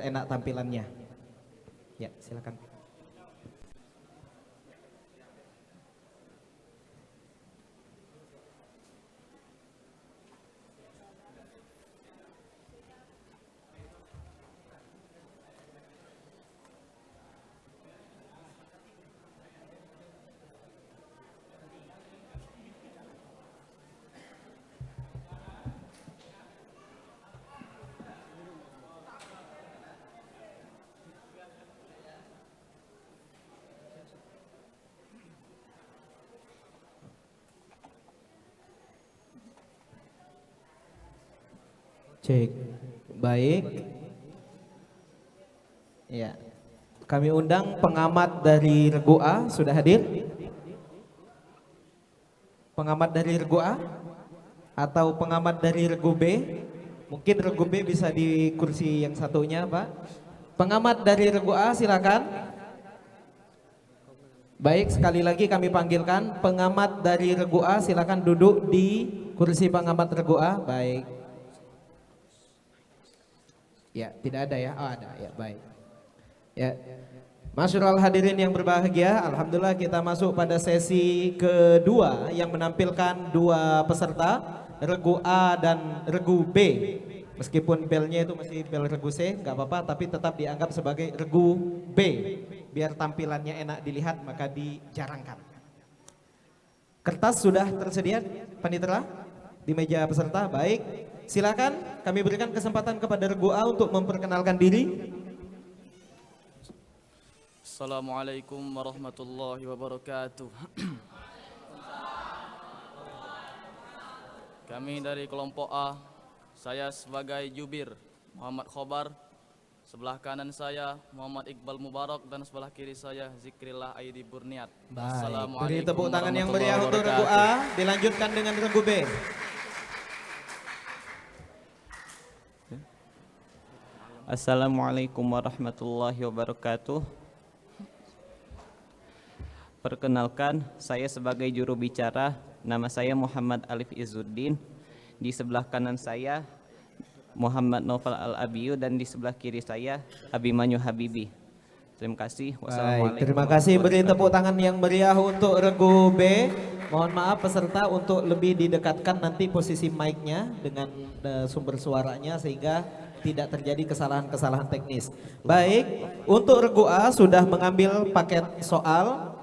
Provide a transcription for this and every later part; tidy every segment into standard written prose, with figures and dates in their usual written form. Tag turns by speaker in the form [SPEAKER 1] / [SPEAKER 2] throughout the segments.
[SPEAKER 1] enak tampilannya. Ya, silakan. Cek. Baik. Ya. Kami undang pengamat dari Regu A, sudah hadir? Pengamat dari Regu A atau pengamat dari Regu B? Mungkin Regu B bisa di kursi yang satunya, Pak. Pengamat dari Regu A, silakan. Baik, sekali lagi kami panggilkan pengamat dari Regu A, silakan duduk di kursi pengamat Regu A. Baik. Ya, tidak ada ya? Oh, ada. Ya, baik. Ya. Masyarul hadirin yang berbahagia, alhamdulillah kita masuk pada sesi kedua yang menampilkan dua peserta, Regu A dan Regu B. Meskipun belnya itu masih bel Regu C, nggak apa-apa, tapi tetap dianggap sebagai Regu B. Biar tampilannya enak dilihat, maka dijarangkan. Kertas sudah tersedia, Panitera, di meja peserta. Baik, silakan kami berikan kesempatan kepada Regu A untuk memperkenalkan diri.
[SPEAKER 2] Assalamualaikum warahmatullahi wabarakatuh. Kami dari kelompok A, saya sebagai jubir Muhammad Khobar, sebelah kanan saya Muhammad Iqbal Mubarak dan sebelah kiri saya Zikrillah Aidi Burniat.
[SPEAKER 1] Baik, beri tepuk tangan yang meriah untuk Regu A, dilanjutkan dengan Regu B.
[SPEAKER 3] Assalamualaikum warahmatullahi wabarakatuh. Perkenalkan, saya sebagai juru bicara, nama saya Muhammad Alif Izzuddin. Di sebelah kanan saya Muhammad Novel Al-Abiyu dan di sebelah kiri saya Abimanyu Habibi. Terima kasih.
[SPEAKER 1] Baik, terima kasih. Beri tepuk tangan yang meriah untuk Regu B. Mohon maaf peserta untuk lebih didekatkan nanti posisi mic-nya dengan sumber suaranya sehingga tidak terjadi kesalahan-kesalahan teknis. Baik, untuk Regu A sudah mengambil paket soal.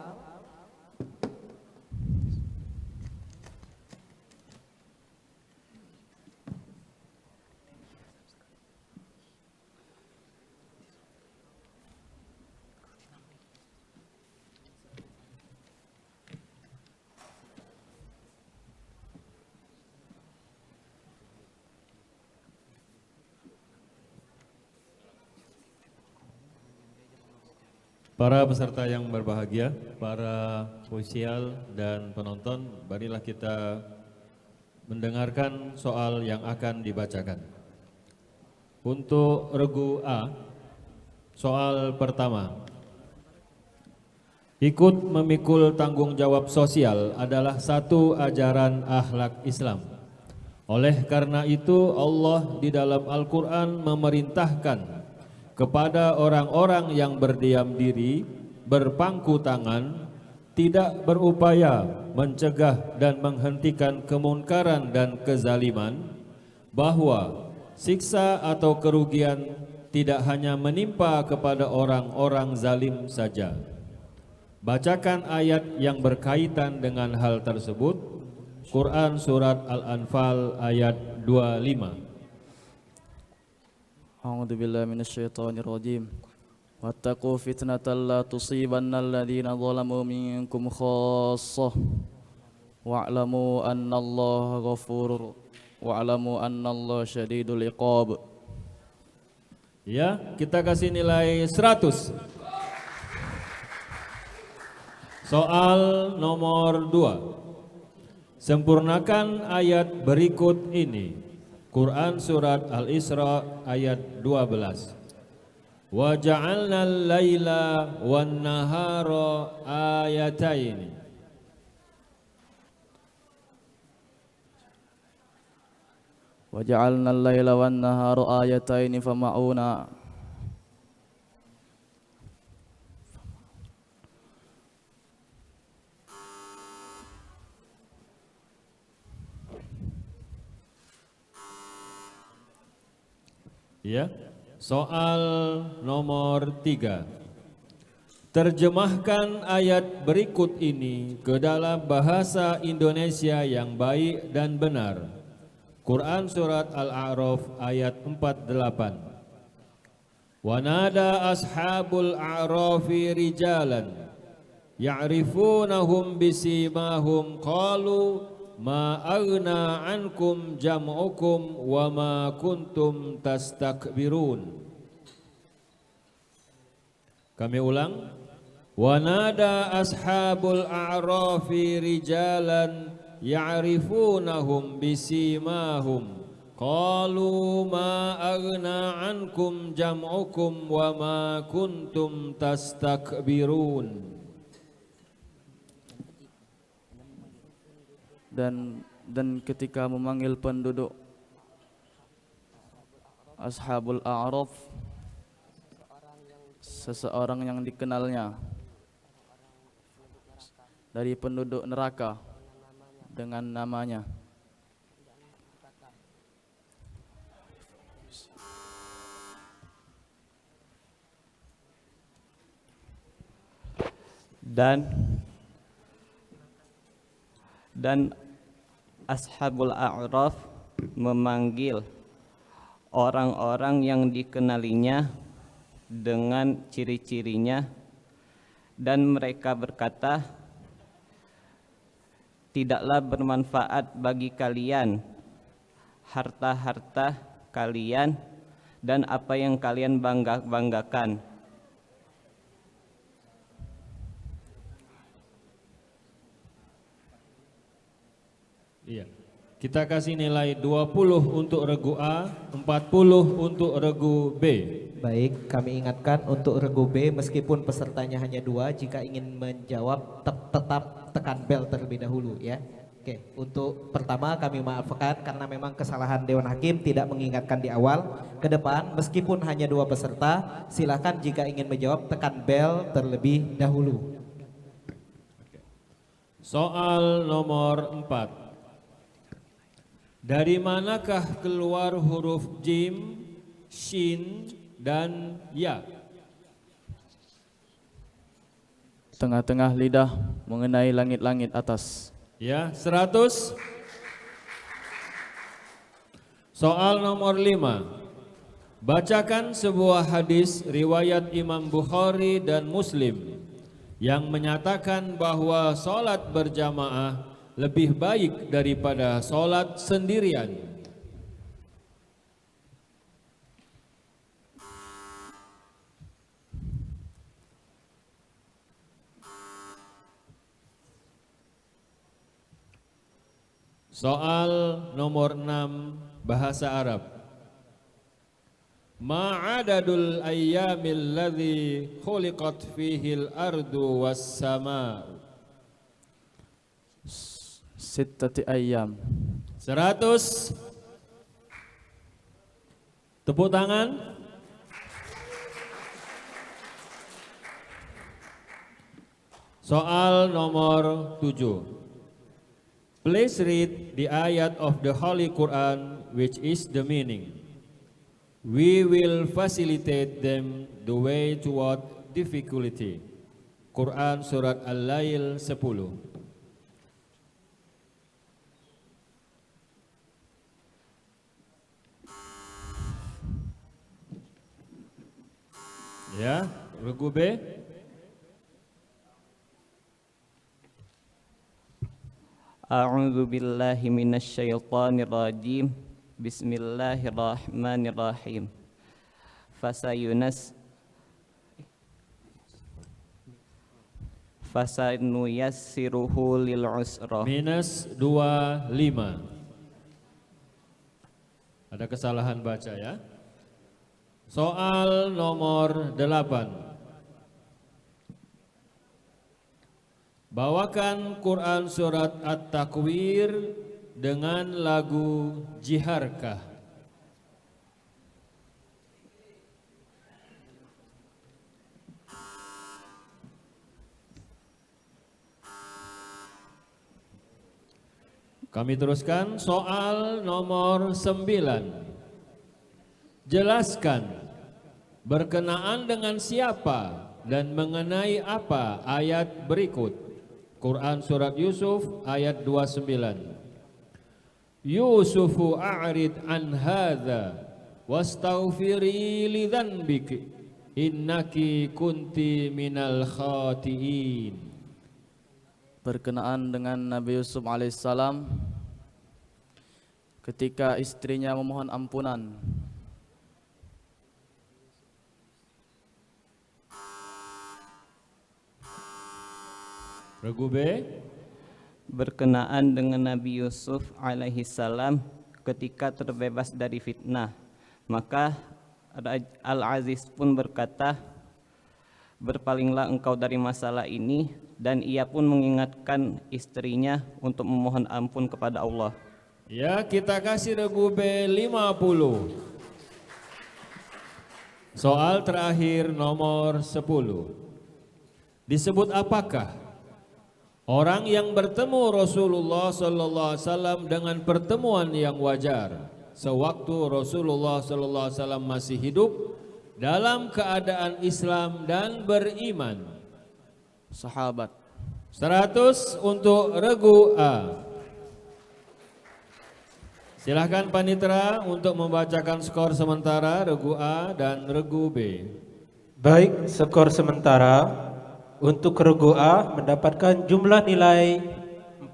[SPEAKER 4] Para peserta yang berbahagia, para ofisial dan penonton, marilah kita mendengarkan soal yang akan dibacakan. Untuk Regu A, soal pertama. Ikut memikul tanggung jawab sosial adalah satu ajaran akhlak Islam. Oleh karena itu Allah di dalam Al-Quran memerintahkan kepada orang-orang yang berdiam diri, berpangku tangan, tidak berupaya mencegah dan menghentikan kemunkaran dan kezaliman, bahwa siksa atau kerugian tidak hanya menimpa kepada orang-orang zalim saja. Bacakan ayat yang berkaitan dengan hal tersebut. Quran Surat Al-Anfal ayat 25.
[SPEAKER 2] A'udzu billahi minasyaitonir rajim. Wattaqu fitnatan la tusibannal ladzina zalamu minkum khassah. Wa'lamu annallaha ghafurur wa'lamu annallaha syadidul iqab.
[SPEAKER 4] Ya, kita kasih nilai 100. Soal nomor 2. Sempurnakan ayat berikut ini. Quran Surat Al-Isra ayat 12. Wa ja'alna al-laila wan nahara ayataini.
[SPEAKER 2] Wa ja'alna al-laila wan nahara ayataini fama'una
[SPEAKER 4] Ya. Soal nomor 3. Terjemahkan ayat berikut ini ke dalam bahasa Indonesia yang baik dan benar. Quran Surat Al-A'raf ayat 48. Wanada ashabul a'rafi rijalan ya'rifunahum bisimahum qalu ma aghna ankum jam'ukum wa ma kuntum tastakbirun. Kami ulang. Wanada ashabul a'rafi rijalan ya'rifunahum bisimahum qalu ma aghna ankum jam'ukum wa ma kuntum tastakbirun.
[SPEAKER 2] Dan ketika memanggil penduduk Ashabul A'raf, seseorang yang dikenalnya dari penduduk neraka dengan namanya.
[SPEAKER 3] Dan Ashabul A'raf memanggil orang-orang yang dikenalinya dengan ciri-cirinya, dan mereka berkata, tidaklah bermanfaat bagi kalian harta-harta kalian dan apa yang kalian banggakan.
[SPEAKER 4] Iya. Kita kasih nilai 20 untuk regu A, 40 untuk regu B.
[SPEAKER 1] Baik, kami ingatkan untuk regu B meskipun pesertanya hanya 2, jika ingin menjawab tetap tekan bel terlebih dahulu ya. Oke, untuk pertama kami maafkan karena memang kesalahan Dewan Hakim tidak mengingatkan di awal. Ke depan meskipun hanya 2 peserta, silakan jika ingin menjawab tekan bel terlebih dahulu.
[SPEAKER 4] Soal nomor 4. Dari manakah keluar huruf jim, shin, dan ya?
[SPEAKER 2] Tengah-tengah lidah mengenai langit-langit atas.
[SPEAKER 4] Ya, 100. Soal nomor 5. Bacakan sebuah hadis riwayat Imam Bukhari dan Muslim yang menyatakan bahwa sholat berjamaah lebih baik daripada sholat sendirian. Soal nomor 6 bahasa Arab. Ma'adadul ayyamil ladzi khuliqat fihil ardu was sama.
[SPEAKER 2] 6 ayyam.
[SPEAKER 4] 100. Tepuk tangan. Soal nomor 7. Please read the ayat of the Holy Quran which is the meaning. We will facilitate them the way toward difficulty. Quran Surat Al-Lail 10. Ya, regu B.
[SPEAKER 3] A'udzu billahi minasyaitonir rajim. Bismillahirrahmanirrahim. Fasanuyassiruhu lil usra.
[SPEAKER 4] Minus 25. Ada kesalahan baca ya. Soal nomor 8. Bawakan Quran Surat At-Takwir dengan lagu Jiharkah. Kami teruskan soal nomor 9. Jelaskan berkenaan dengan siapa dan mengenai apa ayat berikut. Quran Surat Yusuf ayat 29. Yusufu a'rid an hadza wastaghfiri li dzanbiki innaki kunti minal khati'in.
[SPEAKER 2] Berkenaan dengan Nabi Yusuf alaihissalam ketika istrinya memohon ampunan.
[SPEAKER 4] Regu B.
[SPEAKER 3] Berkenaan dengan Nabi Yusuf alaihissalam ketika terbebas dari fitnah, maka Al-Aziz pun berkata, berpalinglah engkau dari masalah ini, dan ia pun mengingatkan istrinya untuk memohon ampun kepada Allah.
[SPEAKER 4] Ya, kita kasih regu B 50. Soal terakhir nomor 10. Disebut apakah orang yang bertemu Rasulullah sallallahu alaihi wasallam dengan pertemuan yang wajar sewaktu Rasulullah sallallahu alaihi wasallam masih hidup dalam keadaan Islam dan beriman?
[SPEAKER 2] Sahabat.
[SPEAKER 4] 100 untuk regu A. Silahkan panitera untuk membacakan skor sementara regu A dan regu B.
[SPEAKER 1] Baik, skor sementara untuk regu A mendapatkan jumlah nilai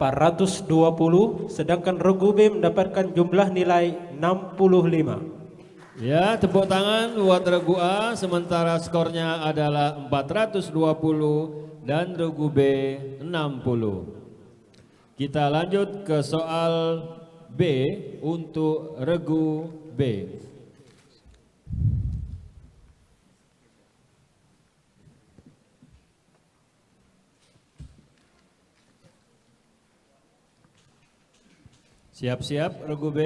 [SPEAKER 1] 420, sedangkan regu B mendapatkan jumlah nilai 65.
[SPEAKER 4] Ya, tepuk tangan buat regu A, sementara skornya adalah 420 dan regu B 60. Kita lanjut ke soal B untuk regu B. Siap-siap regu B.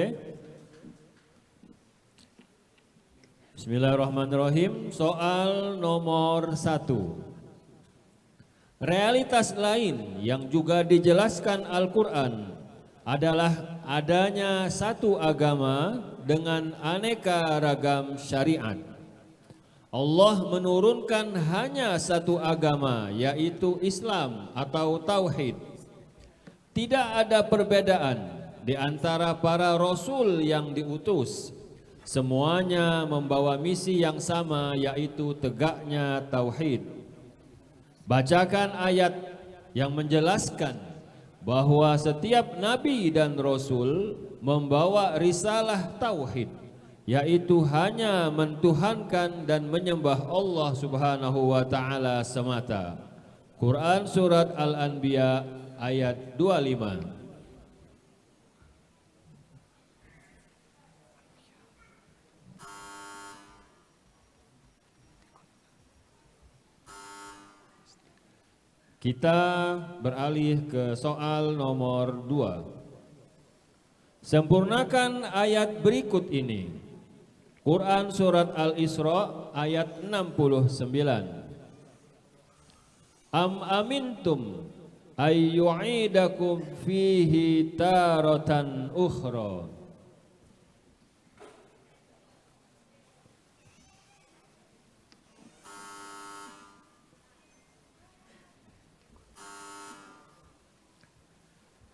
[SPEAKER 4] Bismillahirrahmanirrahim. Soal nomor 1. Realitas lain yang juga dijelaskan Al-Quran adalah adanya satu agama dengan aneka ragam syariat. Allah menurunkan hanya satu agama, yaitu Islam atau Tauhid. Tidak ada perbedaan di antara para rasul yang diutus. Semuanya membawa misi yang sama, yaitu tegaknya Tauhid. Bacakan ayat yang menjelaskan bahwa setiap nabi dan rasul membawa risalah tauhid, yaitu hanya mentuhankan dan menyembah Allah Subhanahu wa taala semata. Quran surat Al-Anbiya ayat 25. Kita beralih ke soal nomor 2. Sempurnakan ayat berikut ini. Quran surat Al-Isra ayat 69. Am amintum ayyu'idakum fihi taratan ukhra.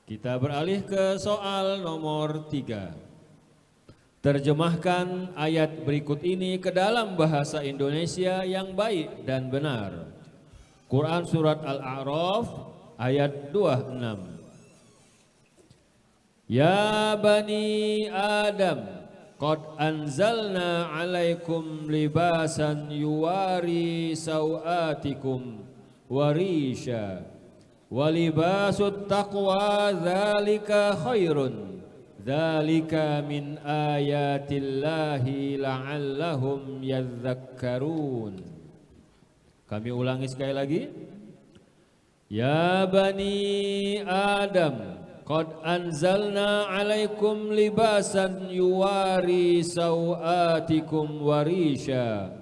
[SPEAKER 4] Kita beralih ke soal nomor 3. Terjemahkan ayat berikut ini ke dalam bahasa Indonesia yang baik dan benar. Quran surat Al-A'raf ayat 26. Ya bani Adam, qad anzalna alaikum libasan yuwari sawatikum warisha. Walibasut taqwa dzalika khairun dzalika min ayatillahi la'allahum yadhakkarun. Kami ulangi sekali lagi. Ya bani Adam, qad anzalna alaikum libasan yuwari sawatikum warisha.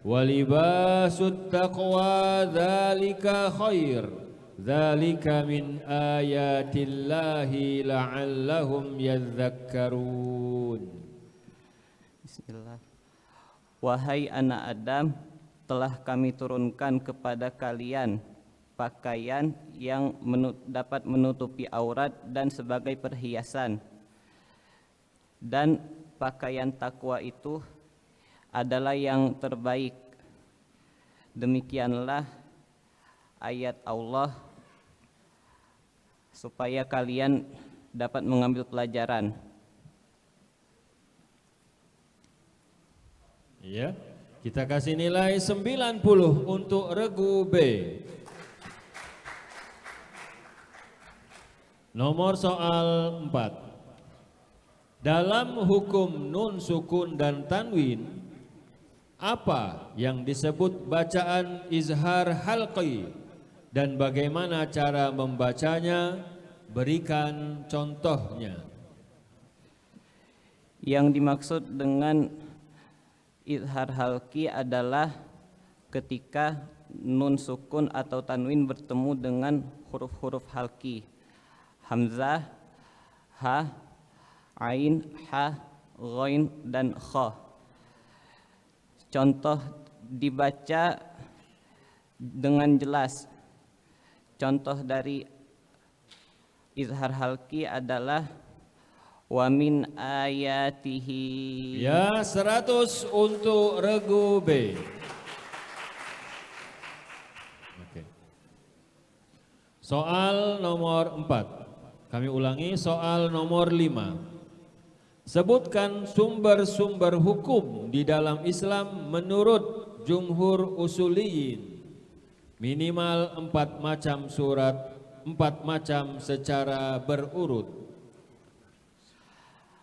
[SPEAKER 4] Walibasut taqwa dzalika khair dzalika min ayatillahi la'allahum yadhakkarun.
[SPEAKER 3] Bismillah. Wahai anak Adam, telah kami turunkan kepada kalian pakaian yang dapat menutupi aurat dan sebagai perhiasan. Dan pakaian takwa itu adalah yang terbaik. Demikianlah ayat Allah supaya kalian dapat mengambil pelajaran.
[SPEAKER 4] Ya, kita kasih nilai 90 untuk regu B. Nomor soal 4. Dalam hukum nun sukun dan tanwin, apa yang disebut bacaan izhar halqi dan bagaimana cara membacanya? Berikan contohnya.
[SPEAKER 3] Yang dimaksud dengan izhar halqi adalah ketika nun sukun atau tanwin bertemu dengan huruf-huruf halqi. Hamzah, ha, ain, ha, ghain, dan kha. Contoh dibaca dengan jelas. Contoh dari izhar halqi adalah wa min ayatihi.
[SPEAKER 4] Ya, 100 untuk regu B. Oke. Soal nomor 4. Kami ulangi soal nomor 5. Sebutkan sumber-sumber hukum di dalam Islam menurut jumhur usuliyin. Minimal 4 macam surat, 4 macam secara berurut.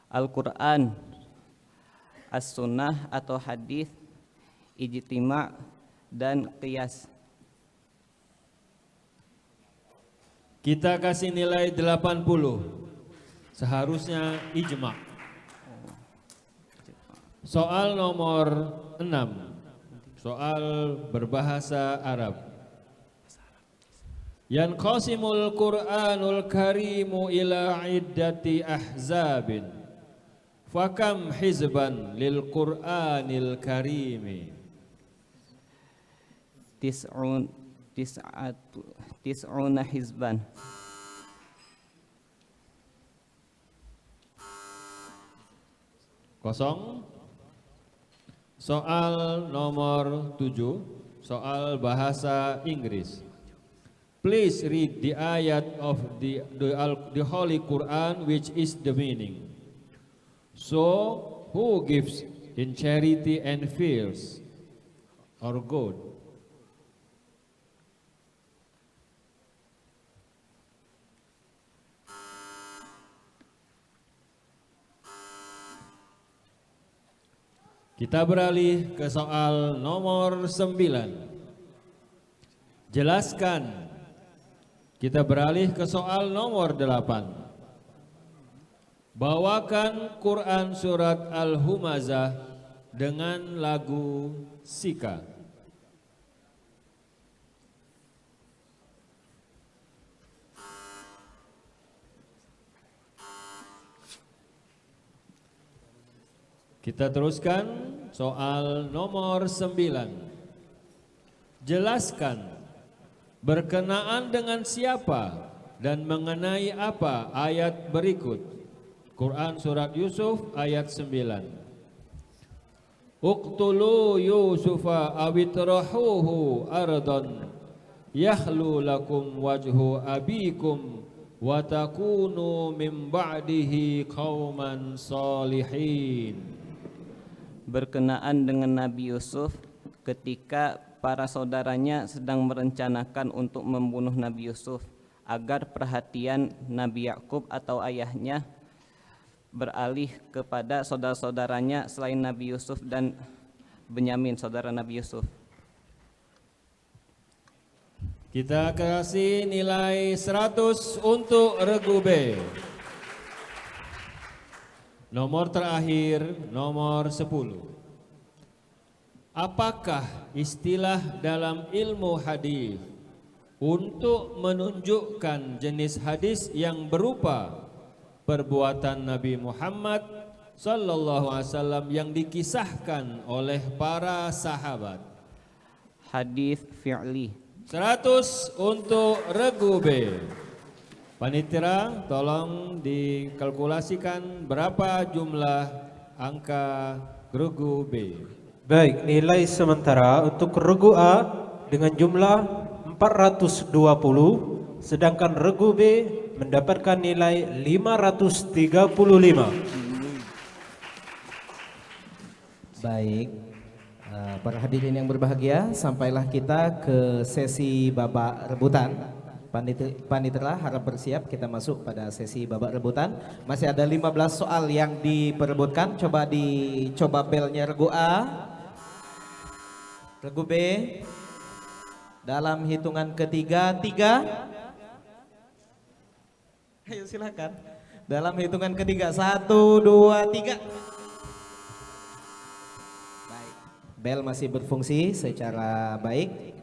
[SPEAKER 3] Al-Quran, As-Sunnah atau hadis, ijtima' dan qiyas.
[SPEAKER 4] Kita kasih nilai 80. Seharusnya ijma'. Soal nomor 6. Soal berbahasa Arab. Yanqasimul Qur'anul Karimu ila iddati ahzabin. Fakam hizban lil Qur'anil Karimi. Tis'una hizban. Kosong. Soal nomor 7. Soal bahasa Inggris. Please read the ayat of the Holy Quran which is the meaning. So, who gives in charity and fears or good? Kita beralih ke soal nomor 9. Jelaskan. Kita beralih ke soal nomor 8. Bawakan Quran surat Al-Humazah dengan lagu Sika. Kita teruskan soal nomor 9. Jelaskan berkenaan dengan siapa dan mengenai apa ayat berikut. Quran surat Yusuf ayat 9. Uqtulu Yusufa awitrahuhu ardan yakhlu lakum wajhu abikum wa takunu min ba'dihi qauman salihin. Berkenaan dengan Nabi Yusuf ketika para saudaranya sedang merencanakan untuk membunuh Nabi Yusuf, agar perhatian Nabi Yakub atau ayahnya beralih kepada saudara-saudaranya selain Nabi Yusuf dan Benyamin, saudara Nabi Yusuf. Kita kasih nilai 100 untuk regu B. Nomor terakhir, nomor 10. Apakah istilah dalam ilmu hadis untuk menunjukkan jenis hadis yang berupa perbuatan Nabi Muhammad sallallahu alaihi wasallam yang dikisahkan oleh para sahabat?
[SPEAKER 3] Hadis fi'li.
[SPEAKER 4] 100 untuk regu B. Panitia tolong dikalkulasikan berapa jumlah angka regu B.
[SPEAKER 5] Baik, nilai sementara untuk regu A dengan jumlah 420, sedangkan regu B mendapatkan nilai 535.
[SPEAKER 1] Baik, para hadirin yang berbahagia, sampailah kita ke sesi babak rebutan. Panitia harap bersiap, kita masuk pada sesi babak rebutan. Masih ada 15 soal yang diperebutkan. Coba belnya regu A, regu B. Dalam hitungan ketiga, 3. Ayo silakan. Dalam hitungan ketiga, 1, 2, 3. Baik. Bel masih berfungsi secara baik.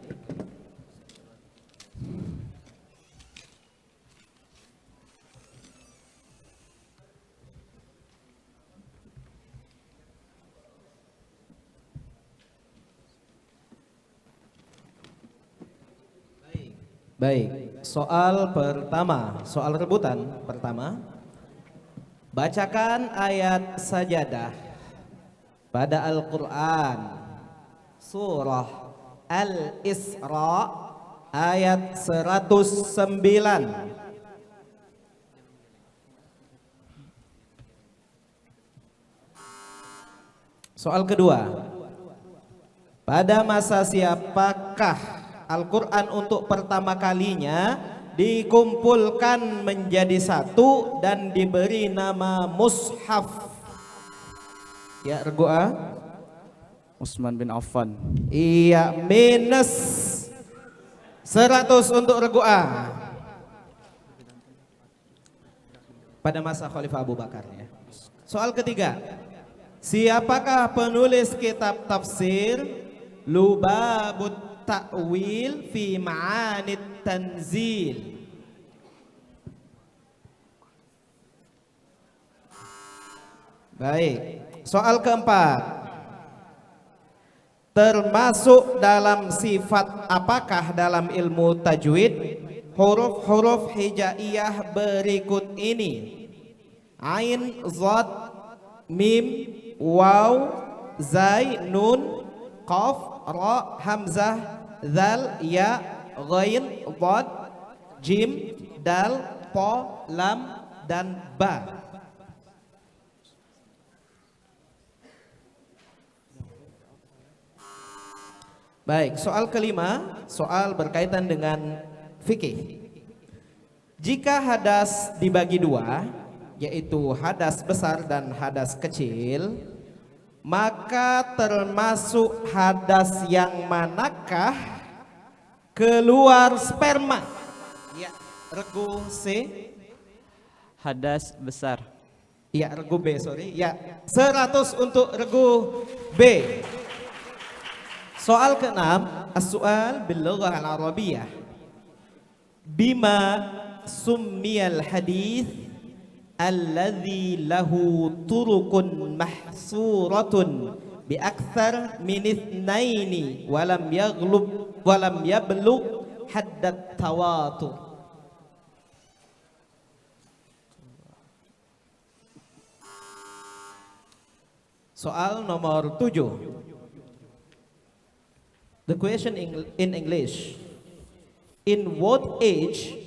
[SPEAKER 1] Baik, soal pertama, soal rebutan pertama. Bacakan ayat sajadah pada Al-Quran, surah Al-Isra ayat 109. Soal kedua, pada masa siapakah Al-Quran untuk pertama kalinya dikumpulkan menjadi satu dan diberi nama mushaf? Ya, regu A.
[SPEAKER 2] Utsman bin Affan.
[SPEAKER 1] Iya, minus 100 untuk regu A. Pada masa Khalifah Abu Bakar ya. Soal ketiga, siapakah penulis kitab tafsir Lubabut Ta'wil fi Ma'anit Tanzil? Baik, soal keempat, termasuk dalam sifat apakah dalam ilmu tajwid huruf-huruf hijaiyah berikut ini? Ain, Zad, Mim, Waw, Zai, Nun, Qaf, Ra, Hamzah, Zal, Ya, Ghain, Dhad, Jim, Dal, Po, Lam, dan Ba. Baik, soal kelima, soal berkaitan dengan fikih. Jika hadas dibagi dua, yaitu hadas besar dan hadas kecil, maka termasuk hadas yang manakah keluar sperma? Ya, regu C.
[SPEAKER 3] Hadas besar.
[SPEAKER 1] Ya, regu B, sorry. Ya, 100 untuk regu B. Soal keenam, as-su'al bil lughah al-arabiyyah. Bima summiyal hadits alladzi lahu turukun mahsuratun bi aktsar min itsnaini walam yablugh haddat tawatur. Soal nomor 7. The question in English. In what age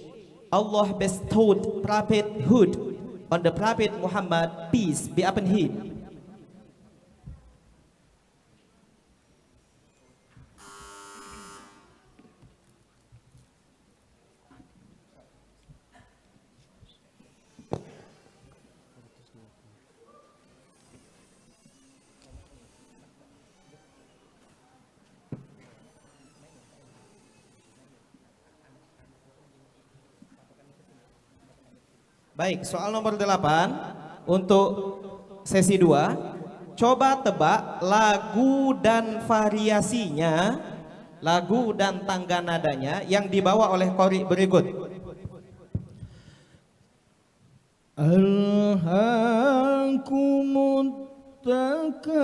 [SPEAKER 1] Allah bestowed prophethood on the Prophet Muhammad, peace be upon him? Baik, soal nomor 8 untuk sesi 2. Coba tebak lagu dan variasinya, lagu dan tangga nadanya yang dibawa oleh qori berikut.
[SPEAKER 6] ألهاكم التكاثر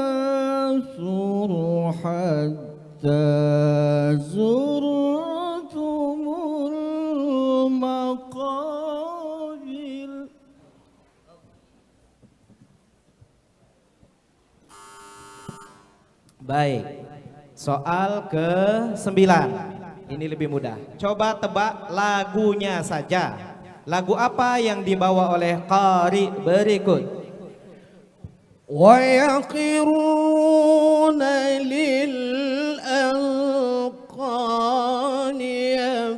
[SPEAKER 6] حتى زرتم المقابر.
[SPEAKER 1] Baik, soal ke-9. Ini lebih mudah. Coba tebak lagunya saja. Lagu apa yang dibawa oleh qari berikut?
[SPEAKER 6] ويقرون للأذقان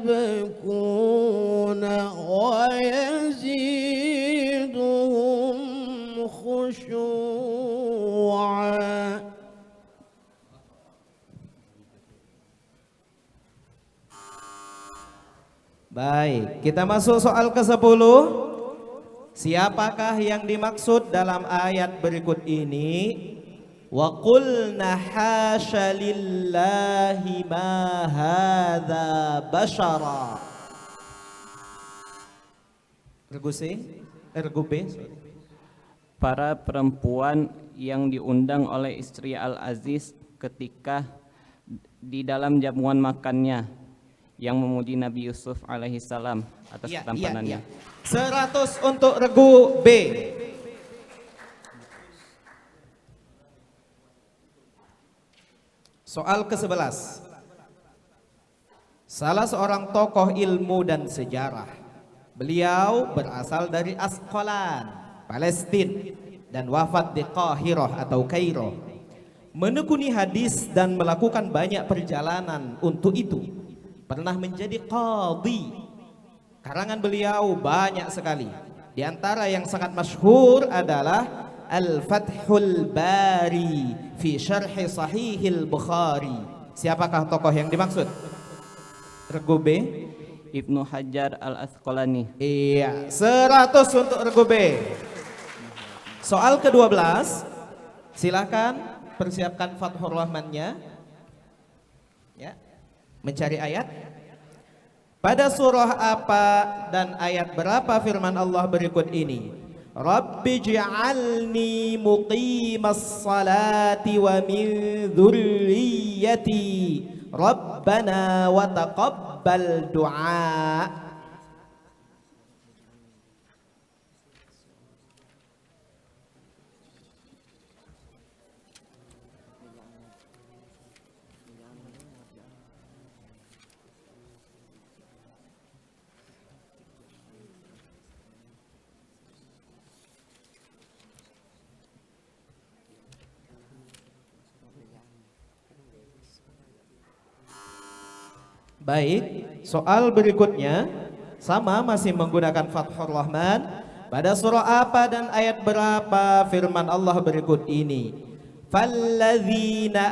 [SPEAKER 6] يبكون ويزيدهم خشوعا.
[SPEAKER 1] Baik, kita masuk soal ke-10. Siapakah yang dimaksud dalam ayat berikut ini? Wa qulna hasya lillahi ma hadza bashara. Regu C? Regu B? Sorry.
[SPEAKER 3] Para perempuan yang diundang oleh istri Al-Aziz ketika di dalam jamuan makannya yang memuji Nabi Yusuf alaihissalam atas ketampanannya.
[SPEAKER 1] 100 untuk regu B. Soal ke-11. Salah seorang tokoh ilmu dan sejarah. Beliau berasal dari Asqalan, Palestina, dan wafat di Qahirah atau Kairo. Menekuni hadis dan melakukan banyak perjalanan untuk itu. Pernah menjadi qadhi. Karangan beliau banyak sekali. Di antara yang sangat masyhur adalah Al-Fathul Bari fi Syarhi Sahihil Bukhari. Siapakah tokoh yang dimaksud? Regu B.
[SPEAKER 3] Ibnu Hajar Al-Asqalani.
[SPEAKER 1] Iya, 100 untuk regu B. Soal ke-12. Silakan persiapkan Fathur Rahmannya. Ya. Mencari ayat. Pada surah apa dan ayat berapa firman Allah berikut ini? Rabbi ja'alni muqimas salati wa min dzurriyyati Rabbana wa taqabbal du'a. Baik, soal berikutnya sama masih menggunakan Fathur Rahman. Pada surah apa dan ayat berapa firman Allah berikut ini? Falladzina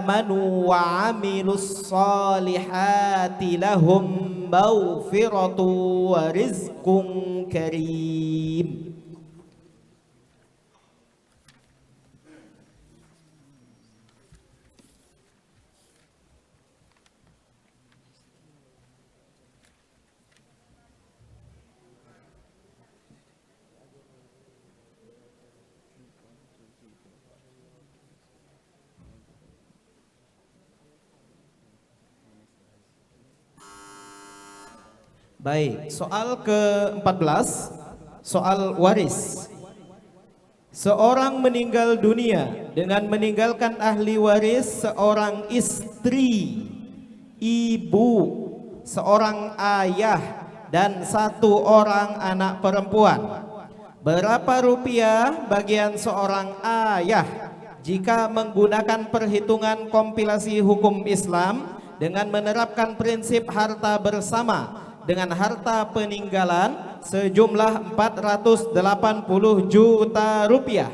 [SPEAKER 1] amanu wa amilus solihati lahum maghfiratu wa rizqun karim. Baik, soal ke-14, soal waris. Seorang meninggal dunia dengan meninggalkan ahli waris seorang istri, ibu, seorang ayah, dan satu orang anak perempuan. Berapa rupiah bagian seorang ayah jika menggunakan perhitungan kompilasi hukum Islam dengan menerapkan prinsip harta bersama dengan harta peninggalan sejumlah 480 juta rupiah?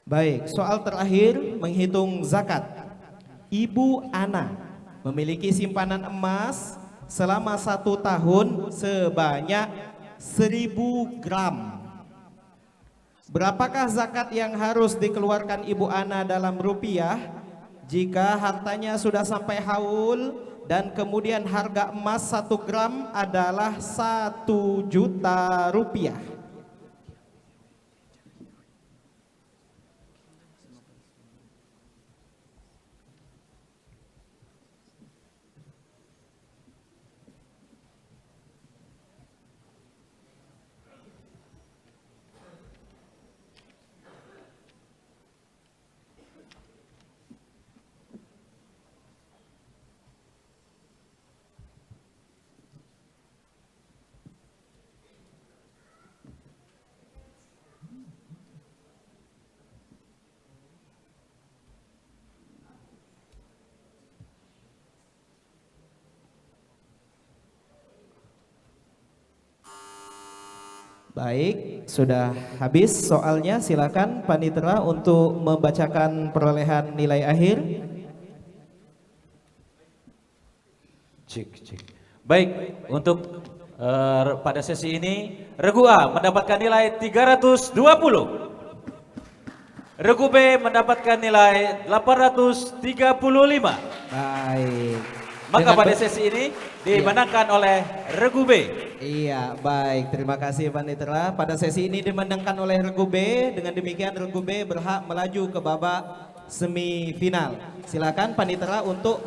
[SPEAKER 1] Baik, soal terakhir menghitung zakat. Ibu Ana memiliki simpanan emas selama 1 tahun sebanyak 1000 gram. Berapakah zakat yang harus dikeluarkan Ibu Ana dalam rupiah jika hartanya sudah sampai haul dan kemudian harga emas 1 gram adalah 1 juta rupiah? Baik, sudah habis soalnya. Silakan Panitera untuk membacakan perolehan nilai akhir.
[SPEAKER 7] Cik. Baik, untuk pada sesi ini Regu A mendapatkan nilai 320. Regu B mendapatkan nilai 835.
[SPEAKER 1] Baik.
[SPEAKER 7] Maka
[SPEAKER 1] Dengan
[SPEAKER 7] pada sesi ini dimenangkan oleh Regu B.
[SPEAKER 1] Iya, baik. Terima kasih Panitera. Pada sesi ini dimenangkan oleh Regu B. Dengan demikian Regu B berhak melaju ke babak semifinal. Silakan Panitera untuk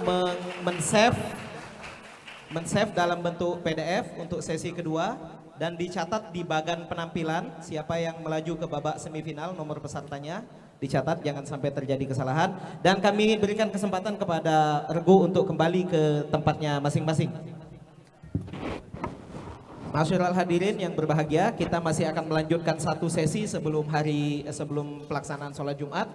[SPEAKER 1] men-save dalam bentuk PDF untuk sesi kedua dan dicatat di bagan penampilan siapa yang melaju ke babak semifinal, nomor pesertanya dicatat, jangan sampai terjadi kesalahan, dan kami berikan kesempatan kepada Regu untuk kembali ke tempatnya masing-masing. Masyarul hadirin yang berbahagia, kita masih akan melanjutkan 1 sesi sebelum pelaksanaan sholat Jumat.